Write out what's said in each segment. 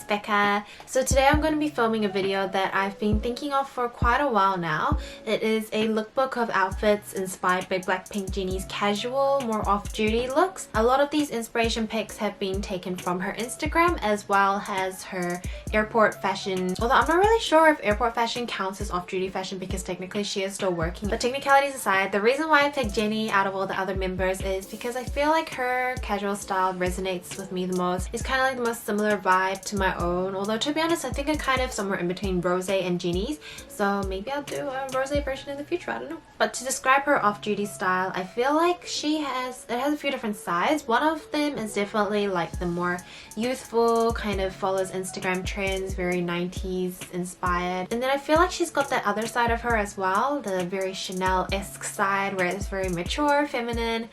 Becca. So today I'm going to be filming a video that I've been thinking of for quite a while now. It is a lookbook of outfits inspired by Blackpink Jennie's casual, more off-duty looks. A lot of these inspiration pics have been taken from her Instagram as well as her airport fashion. Although I'm not really sure if airport fashion counts as off-duty fashion because technically she is still working. But technicalities aside, the reason why I picked Jennie out of all the other members is because I feel like her casual style resonates with me the most. It's kind of like the most similar vibe to my own, although to be honest I think I'm kind of somewhere in between Rose and Jennie's, so maybe I'll do a Rose version in the future, I don't know. But to describe her off-duty style, I feel like it has a few different sides. One of them is definitely like the more youthful, kind of follows Instagram trends, very 90s inspired, and then I feel like she's got that other side of her as well, the very Chanel-esque side where it's very mature, feminine,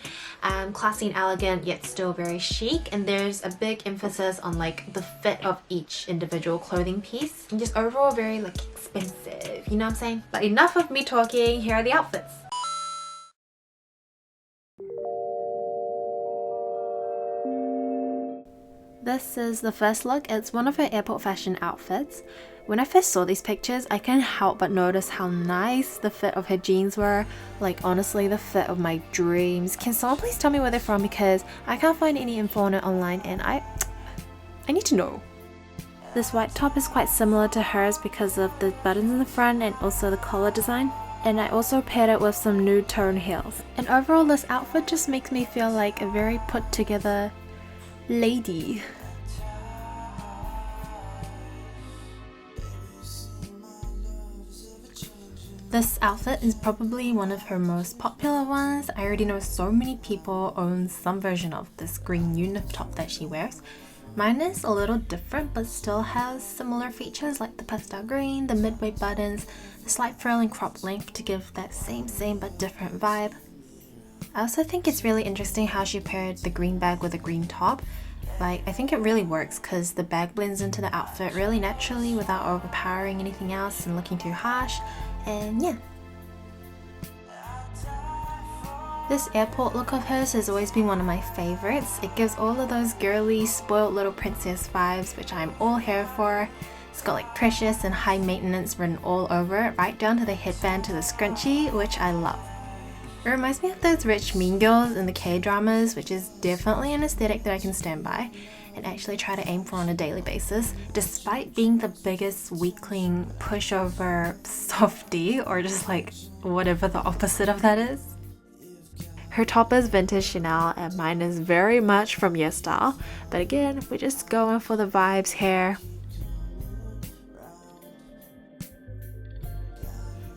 classy and elegant yet still very chic, and there's a big emphasis on like the fit of each individual clothing piece and just overall very like expensive, you know what I'm saying? But enough of me talking, here are the outfits. This is the first look. It's one of her airport fashion outfits. When I first saw these pictures, I couldn't help but notice how nice the fit of her jeans were. Like honestly, the fit of my dreams. Can someone please tell me where they're from because I can't find any info on it online and I need to know. This white top is quite similar to hers because of the buttons in the front and also the collar design. And I also paired it with some nude tone heels. And overall this outfit just makes me feel like a very put together lady. This outfit is probably one of her most popular ones. I already know so many people own some version of this green unit top that she wears. Mine is a little different but still has similar features like the pastel green, the midway buttons, the slight frill and crop length to give that same but different vibe. I also think it's really interesting how she paired the green bag with a green top. Like, I think it really works because the bag blends into the outfit really naturally without overpowering anything else and looking too harsh. And yeah. This airport look of hers has always been one of my favorites. It gives all of those girly, spoiled little princess vibes, which I'm all here for. It's got like precious and high maintenance written all over it, right down to the headband to the scrunchie, which I love. It reminds me of those rich mean girls in the K-dramas, which is definitely an aesthetic that I can stand by and actually try to aim for on a daily basis, despite being the biggest weakling pushover softie, or just like whatever the opposite of that is. Her top is vintage Chanel and mine is very much from Your Style, but again, we're just going for the vibes here.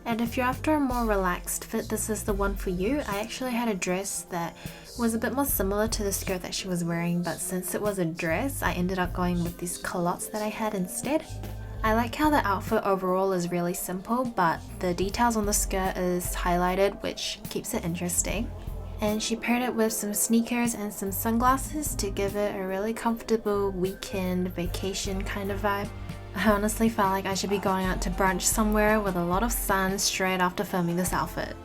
And if you're after a more relaxed fit, this is the one for you. I actually had a dress that was a bit more similar to the skirt that she was wearing, but since it was a dress, I ended up going with these culottes that I had instead. I like how the outfit overall is really simple, but the details on the skirt is highlighted, which keeps it interesting. And she paired it with some sneakers and some sunglasses to give it a really comfortable weekend vacation kind of vibe. I honestly felt like I should be going out to brunch somewhere with a lot of sun straight after filming this outfit.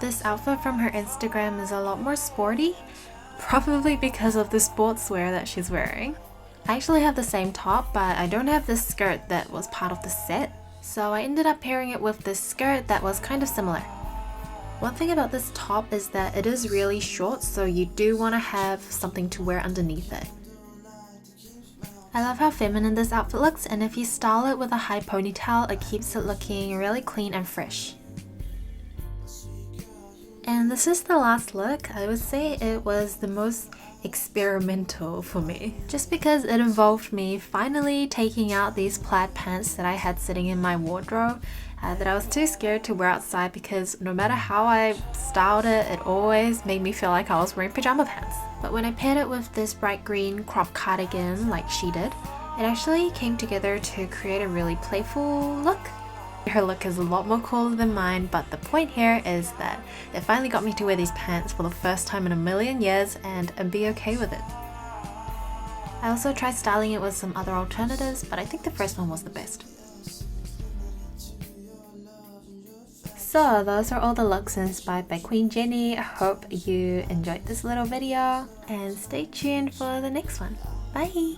This outfit from her Instagram is a lot more sporty, probably because of the sportswear that she's wearing. I actually have the same top, but I don't have this skirt that was part of the set, so I ended up pairing it with this skirt that was kind of similar. One thing about this top is that it is really short, so you do want to have something to wear underneath it. I love how feminine this outfit looks, and if you style it with a high ponytail, it keeps it looking really clean and fresh. And this is the last look. I would say it was the most experimental for me, just because it involved me finally taking out these plaid pants that I had sitting in my wardrobe that I was too scared to wear outside because no matter how I styled it, it always made me feel like I was wearing pajama pants. But when I paired it with this bright green crop cardigan like she did, it actually came together to create a really playful look. Her look is a lot more cooler than mine, but the point here is that it finally got me to wear these pants for the first time in a million years and be okay with it. I also tried styling it with some other alternatives, but I think the first one was the best. So those are all the looks inspired by Queen Jennie. I hope you enjoyed this little video and stay tuned for the next one. Bye!